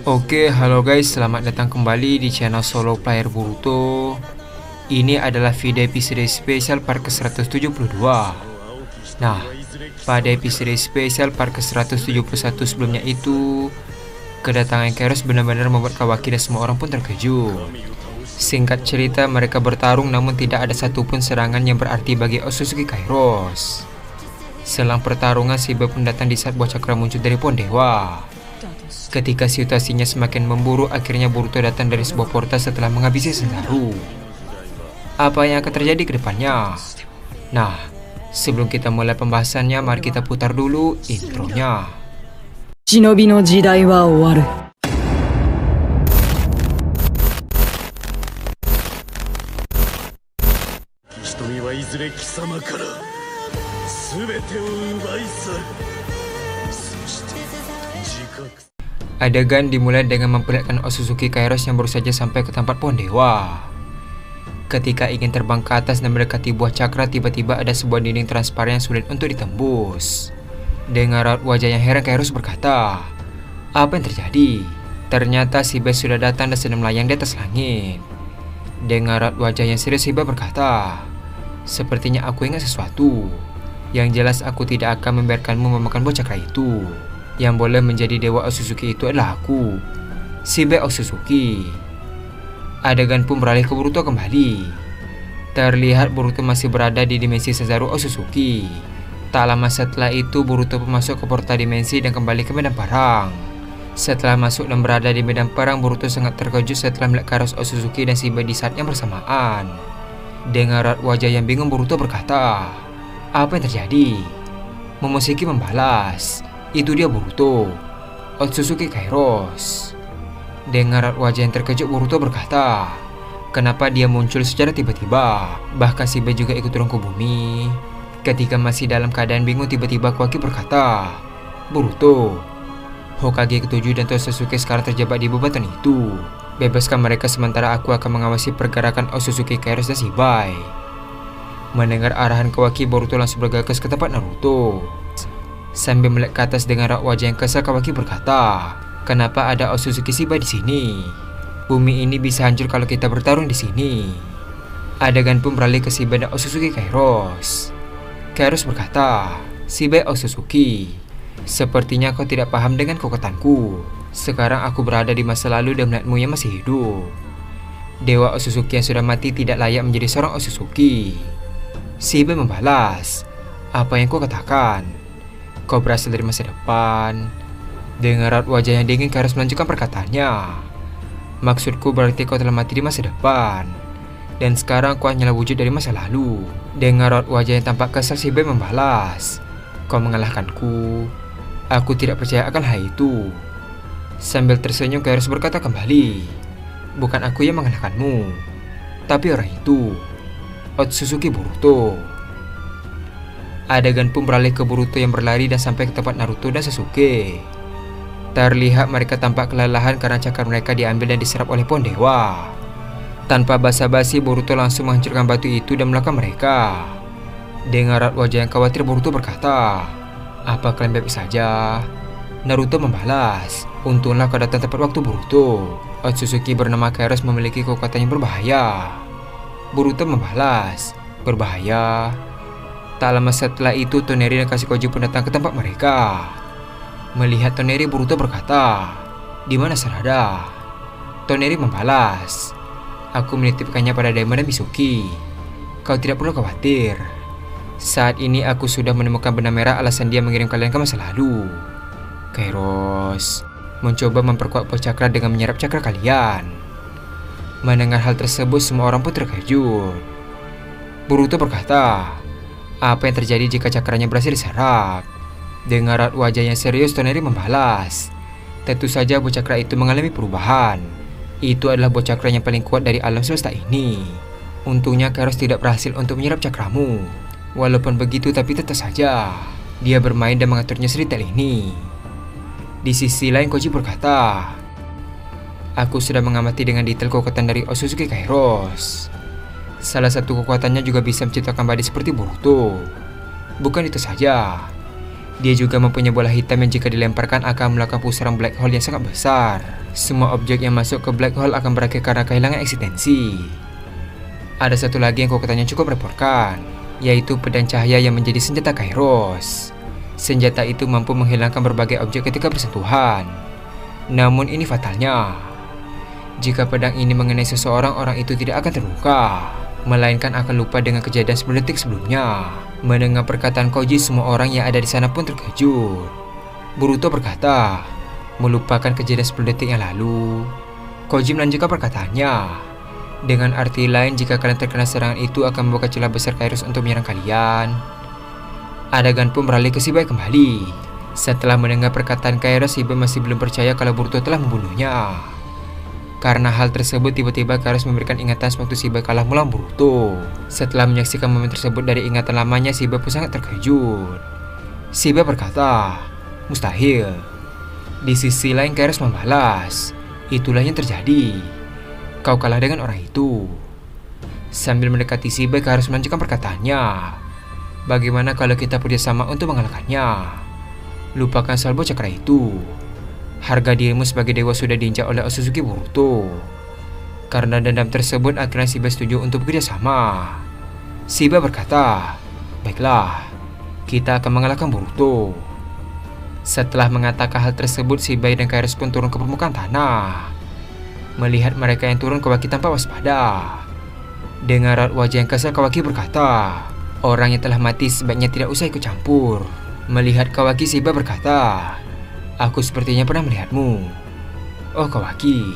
Oke, halo guys, selamat datang kembali di channel Solo Player Boruto. Ini adalah video episode spesial part ke-172. Nah, pada episode spesial part ke-171 sebelumnya itu, kedatangan Kairos benar-benar membuat Kawaki dan semua orang pun terkejut. Singkat cerita, mereka bertarung namun tidak ada satupun serangan yang berarti bagi Otsutsuki Kairos. Selang pertarungan, Shiba pun datang di saat buah cakra muncul dari pohon dewa. Ketika situasinya semakin memburuk, akhirnya Boruto datang dari sebuah portal setelah menghabisi Senzaru. Apa yang akan terjadi ke depannya? Nah, sebelum kita mulai pembahasannya, mari kita putar dulu intronya. Shinobi no jidai wa owaru. Hitomi wa izure kisama kara subete o ubai saru. Adegan dimulai dengan memperlihatkan Otsutsuki Kairos yang baru saja sampai ke tempat pohon dewa. Ketika ingin terbang ke atas dan mendekati buah cakra, tiba-tiba ada sebuah dinding transparan yang sulit untuk ditembus. Dengan raut wajah yang heran, Kairos berkata, "Apa yang terjadi?" Ternyata Shiba sudah datang dan sedang melayang di atas langit. Dengan raut wajah yang serius, Shiba berkata, "Sepertinya aku ingat sesuatu. Yang jelas aku tidak akan membiarkanmu memakan buah cakra itu. Yang boleh menjadi dewa Otsutsuki itu adalah aku, Shiba Otsutsuki." Adegan pun beralih ke Boruto kembali. Terlihat Boruto masih berada di dimensi Senzaru Otsutsuki. Tak lama setelah itu, Boruto pun masuk ke portal dimensi dan kembali ke medan perang. Setelah masuk dan berada di medan perang, Boruto sangat terkejut setelah melihat Kairos Otsutsuki dan Shiba di saat yang bersamaan. Dengan raut wajah yang bingung, Boruto berkata, "Apa yang terjadi?" Momoshiki membalas, "Itu dia Boruto, Otsutsuki Kairos." Dengan raut wajah yang terkejut, Boruto berkata, "Kenapa dia muncul secara tiba-tiba?" Bahkan Shiba juga ikut turun ke bumi. Ketika masih dalam keadaan bingung, tiba-tiba Kawaki berkata, "Boruto, Hokage ke-7 dan Totsuki sekarang terjebak di bebatuan itu. Bebaskan mereka sementara aku akan mengawasi pergerakan Otsutsuki Kairos dan Shiba." Mendengar arahan Kawaki, Boruto langsung bergegas ke tempat Naruto. Sambil melihat ke atas dengan raut wajah yang kesal, Kawaki berkata, "Kenapa ada Otsutsuki Shiba di sini? Bumi ini bisa hancur kalau kita bertarung di sini." Adegan pun beralih ke Shiba dan Otsutsuki Kairos. Kairos berkata, "Shiba Otsutsuki, sepertinya kau tidak paham dengan kekuatanku. Sekarang aku berada di masa lalu dan melihatmu yang masih hidup. Dewa Otsutsuki yang sudah mati tidak layak menjadi seorang Otsutsuki." Shiba membalas, "Apa yang kau katakan? Kau berasal dari masa depan." Dengan raut wajah yang dingin, Kairos melanjutkan perkataannya, "Maksudku berarti kau telah mati di masa depan, dan sekarang kau hanyalah wujud dari masa lalu." Dengan raut wajah yang tampak kesal, Shiba membalas, "Kau mengalahkanku. Aku tidak percaya akan hal itu." Sambil tersenyum, Kairos berkata kembali, "Bukan aku yang mengalahkanmu, tapi orang itu, Otsutsuki Boruto." Adegan pun beralih ke Boruto yang berlari dan sampai ke tempat Naruto dan Sasuke. Terlihat mereka tampak kelelahan karena cakar mereka diambil dan diserap oleh pohon dewa. Tanpa basa-basi, Boruto langsung menghancurkan batu itu dan melakukan mereka. Dengan raut wajah yang khawatir, Boruto berkata, "Apa kalian baik saja?" Naruto membalas, "Untunglah kau datang tepat waktu Boruto. Otsutsuki bernama Kairos memiliki kekuatan yang berbahaya." Boruto membalas, "Berbahaya?" Tak lama setelah itu, Toneri dan Kashikoji pun datang ke tempat mereka. Melihat Toneri, Boruto berkata, "Di mana Sarada?" Toneri membalas, "Aku menitipkannya pada Daima dan Mitsuki. Kau tidak perlu khawatir. Saat ini aku sudah menemukan benang merah alasan dia mengirim kalian ke masa lalu. Kairos mencoba memperkuat buah cakra dengan menyerap cakra kalian." Mendengar hal tersebut, semua orang pun terkejut. Boruto berkata, "Apa yang terjadi jika cakranya berhasil diserap?" Dengan raut wajah yang serius, Toneri membalas, "Tentu saja buah cakra itu mengalami perubahan. Itu adalah buah cakra yang paling kuat dari alam semesta ini. Untungnya Kairos tidak berhasil untuk menyerap cakramu. Walaupun begitu, tapi tetap saja dia bermain dan mengaturnya sedetail ini." Di sisi lain, Koji berkata, "Aku sudah mengamati dengan detail kekuatan dari Otsutsuki Kairos. Salah satu kekuatannya juga bisa menciptakan badai seperti Boruto. Bukan itu saja, Dia juga mempunyai bola hitam yang jika dilemparkan akan melakukan pusaran black hole yang sangat besar. Semua objek yang masuk ke black hole akan berakhir karena kehilangan eksistensi. Ada satu lagi yang kekuatannya cukup merepotkan, yaitu pedang cahaya yang menjadi senjata Kairos. Senjata itu mampu menghilangkan berbagai objek ketika bersentuhan. Namun ini fatalnya. Jika pedang ini mengenai seseorang, orang itu tidak akan terluka, melainkan akan lupa dengan kejadian 10 detik sebelumnya. Mendengar perkataan Koji, semua orang yang ada di sana pun terkejut. Boruto berkata, melupakan kejadian 10 detik yang lalu. Koji melanjutkan perkataannya, dengan arti lain, jika kalian terkena serangan itu akan membuka celah besar Kairos untuk menyerang kalian. Adegan pun beralih ke Shibai kembali. Setelah mendengar perkataan Kairos, Shibai masih belum percaya kalau Boruto telah membunuhnya. Karena hal tersebut, tiba-tiba Kairos memberikan ingatan sewaktu Shibai kalah melawan Boruto. Setelah menyaksikan momen tersebut dari ingatan lamanya, Shibai pun sangat terkejut. Shibai berkata, mustahil. Di sisi lain, Kairos membalas, itulah yang terjadi. Kau kalah dengan orang itu. Sambil mendekati Shibai, Kairos melanjutkan perkataannya, bagaimana kalau kita bekerjasama untuk mengalahkannya? Lupakan salvo cakra itu. Harga dirimu sebagai dewa sudah diinjak oleh Otsutsuki Boruto. Karena dendam tersebut, akhirnya Shibai setuju untuk bekerja sama. Shibai berkata, baiklah, kita akan mengalahkan Boruto. Setelah mengatakan hal tersebut, Shibai dan Kairos pun turun ke permukaan tanah. Melihat mereka yang turun, Kawaki tampak waspada. Dengan raut wajah yang kesal, Kawaki berkata, orang yang telah mati sebaiknya tidak usah ikut campur. Melihat Kawaki, Shibai berkata, aku sepertinya pernah melihatmu. Oh Kawaki,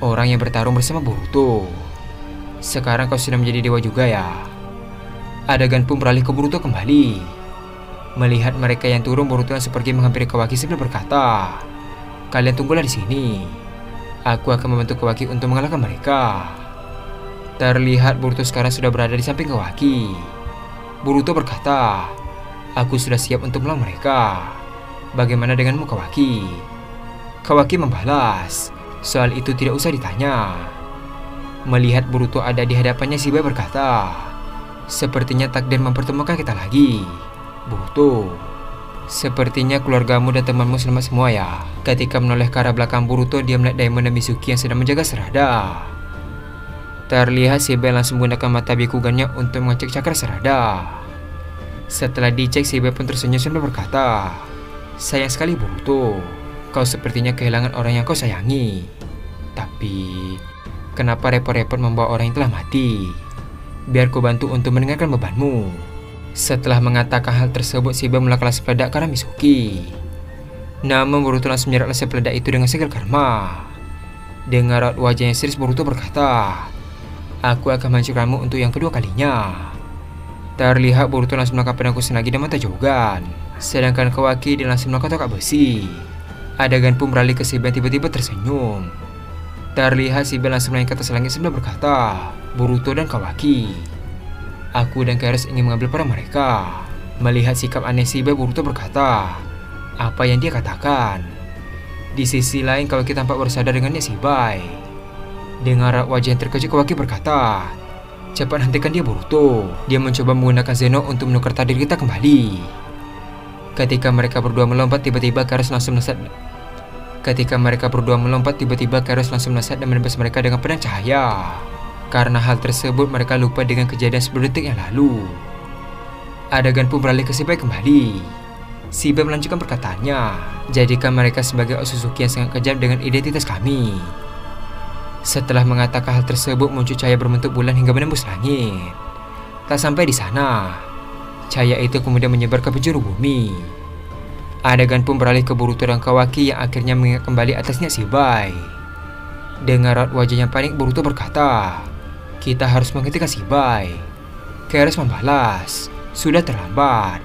orang yang bertarung bersama Boruto. Sekarang kau sudah menjadi dewa juga ya. Adegan pun beralih ke Boruto kembali. Melihat mereka yang turun, Boruto yang pergi menghampiri Kawaki sambil berkata, kalian tunggulah di sini. Aku akan membantu Kawaki untuk mengalahkan mereka. Terlihat Boruto sekarang sudah berada di samping Kawaki. Boruto berkata, aku sudah siap untuk melawan mereka. Bagaimana denganmu Kawaki? Kawaki membalas, soal itu tidak usah ditanya. Melihat Boruto ada di hadapannya, Shibai berkata, sepertinya takdir mempertemukan kita lagi. Boruto, sepertinya keluargamu dan temanmu selamat semua ya. Ketika menoleh ke arah belakang Boruto, dia melihat Daimon dan Mizuki yang sedang menjaga serada. Terlihat Shibai langsung menggunakan mata Byakugannya untuk mengecek cakra serada. Setelah dicek, Shibai pun tersenyum sambil berkata, sayang sekali Boruto, kau sepertinya kehilangan orang yang kau sayangi. Tapi, kenapa repot-repot membawa orang yang telah mati? Biar ku bantu untuk mendengarkan bebanmu. Setelah mengatakan hal tersebut, Shibai melakukan laser peledak ke arah Mizuki. Namun Boruto langsung menyerap laser peledak itu dengan segel karma. Dengan raut wajah yang serius, Boruto berkata, aku akan menghancurkanmu untuk yang kedua kalinya. Terlihat Boruto langsung melakukan pedang kusanagi dan mata Jogan. Sedangkan Kawaki dia langsung melakukan tongkat besi. Adegan pun beralih ke Shibai tiba-tiba tersenyum. Terlihat Shibai langsung menaik ke atas langit sambil berkata, Boruto dan Kawaki, aku dan Kairos ingin mengambil peran mereka. Melihat sikap aneh Shibai, Boruto berkata, apa yang dia katakan? Di sisi lain, Kawaki tampak bersadar dengannya Shibai. Dengan raut wajah yang terkejut, Kawaki berkata, cepat hentikan dia Boruto. Dia mencoba menggunakan Zeno untuk menukar takdir kita kembali. Ketika mereka berdua melompat, tiba-tiba Kairos langsung melesat. Kairos langsung melesat dan menembus mereka dengan pedang cahaya. Karena hal tersebut, mereka lupa dengan kejadian 10 detik yang lalu. Adegan pun beralih ke Shibai kembali. Shibai melanjutkan perkataannya, jadikan mereka sebagai Otsutsuki yang sangat kejam dengan identitas kami. Setelah mengatakan hal tersebut, muncul cahaya berbentuk bulan hingga menembus langit. Tak sampai di sana, cahaya itu kemudian menyebar ke penjuru bumi. Adegan pun beralih ke Boruto dan Kawaki yang akhirnya mengingat kembali atas niat Shibai. Dengan raut wajah yang panik, Boruto berkata, kita harus menghentikan Shibai. Kairos membalas, sudah terlambat.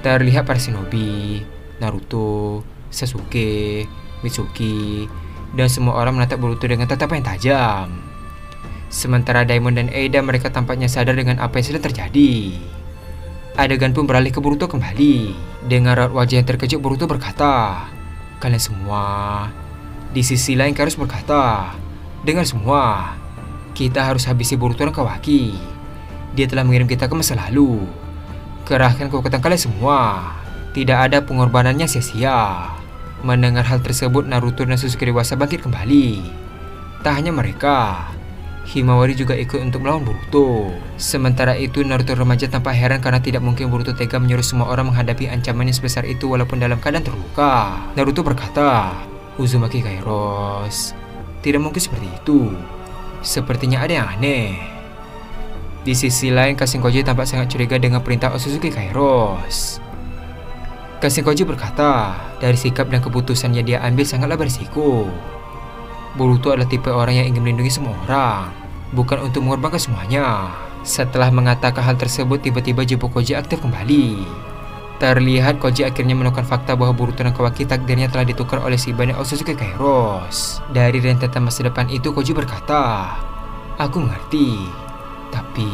Terlihat para shinobi, Naruto, Sasuke, Mitsuki, dan semua orang menatap Boruto dengan tatapan yang tajam. Sementara Daimon dan Eida, mereka tampaknya sadar dengan apa yang sedang terjadi. Adegan pun beralih ke Boruto kembali. Dengan raut wajah yang terkejut, Boruto berkata, kalian semua. Di sisi lain, Kairos berkata, dengar semua, kita harus habisi Boruto dan Kawaki. Dia telah mengirim kita ke masa lalu. Kerahkan kekuatan kalian semua. Tidak ada pengorbanannya sia-sia. Mendengar hal tersebut, Naruto dan Sasuke dewasa bangkit kembali. Tak hanya mereka, Himawari juga ikut untuk melawan Boruto. Sementara itu, Naruto remaja tampak heran karena tidak mungkin Boruto tega menyuruh semua orang menghadapi ancaman yang sebesar itu walaupun dalam keadaan terluka. Naruto berkata, "Uzumaki Kairos, tidak mungkin seperti itu. Sepertinya ada yang aneh." Di sisi lain, Kashinkoji tampak sangat curiga dengan perintah Otsutsuki Kairos. Kashinkoji berkata, dari sikap dan keputusannya dia ambil sangatlah berisiko. Boruto adalah tipe orang yang ingin melindungi semua orang, bukan untuk mengorbankan semuanya. Setelah mengatakan hal tersebut, tiba-tiba jiwa Koji aktif kembali. Terlihat Koji akhirnya menemukan fakta bahwa Boruto dan Kawaki takdirnya telah ditukar oleh Shiba dan Otsutsuki Kairos. Dari rentetan masa depan itu, Koji berkata, "Aku mengerti, tapi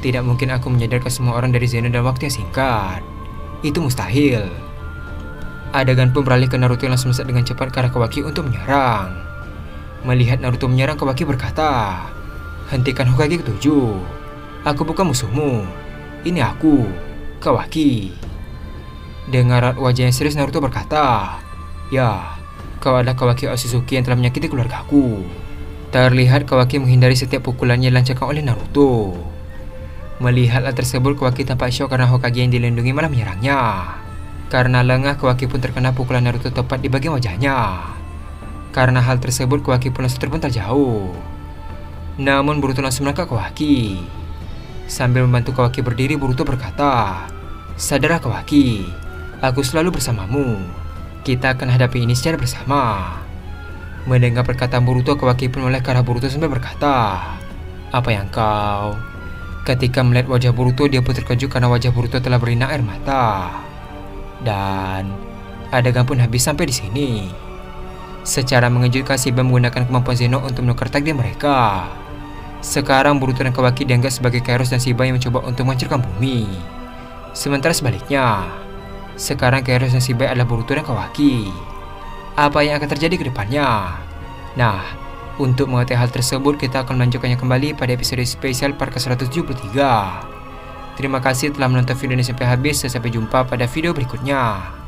tidak mungkin aku menyadarkan semua orang dari Zeno dalam waktu yang singkat. Itu mustahil." Adegan pun beralih ke Naruto yang langsung melesat dengan cepat ke arah Kawaki untuk menyerang. Melihat Naruto menyerang, Kawaki berkata, "Hentikan Hokage ke-7. Aku bukan musuhmu. Ini aku, Kawaki." Dengan raut wajah yang serius, Naruto berkata, "Ya, kau adalah Kawaki Otsutsuki yang telah menyakiti keluargaku." Terlihat Kawaki menghindari setiap pukulannya dilancarkan oleh Naruto. Melihat hal tersebut, Kawaki tampak syok karena Hokage yang dilindungi malah menyerangnya. Karena lengah, Kawaki pun terkena pukulan Naruto tepat di bagian wajahnya. Karena hal tersebut, Kawaki pun langsung terbentar jauh. Namun Boruto langsung menangkap Kawaki. Sambil membantu Kawaki berdiri, Boruto berkata, "Sadarlah Kawaki, aku selalu bersamamu. Kita akan hadapi ini secara bersama." Mendengar perkataan Boruto, Kawaki pun melek ke arah Boruto sambil berkata, "Apa yang kau?" Ketika melihat wajah Boruto, dia pun terkejut karena wajah Boruto telah berinak air mata. Dan adegan pun habis sampai di sini. Secara mengejutkan, Shiba menggunakan kemampuan Zeno untuk menukar takdir mereka. Sekarang Boruto dan Kawaki dianggap sebagai Kairos dan Shiba yang mencoba untuk menghancurkan bumi. Sementara sebaliknya, sekarang Kairos dan Shiba adalah Boruto dan Kawaki. Apa yang akan terjadi ke depannya? Nah, untuk mengetahui hal tersebut, kita akan melanjutkannya kembali pada episode spesial part ke-173. Terima kasih telah menonton video ini sampai habis. Sampai jumpa pada video berikutnya.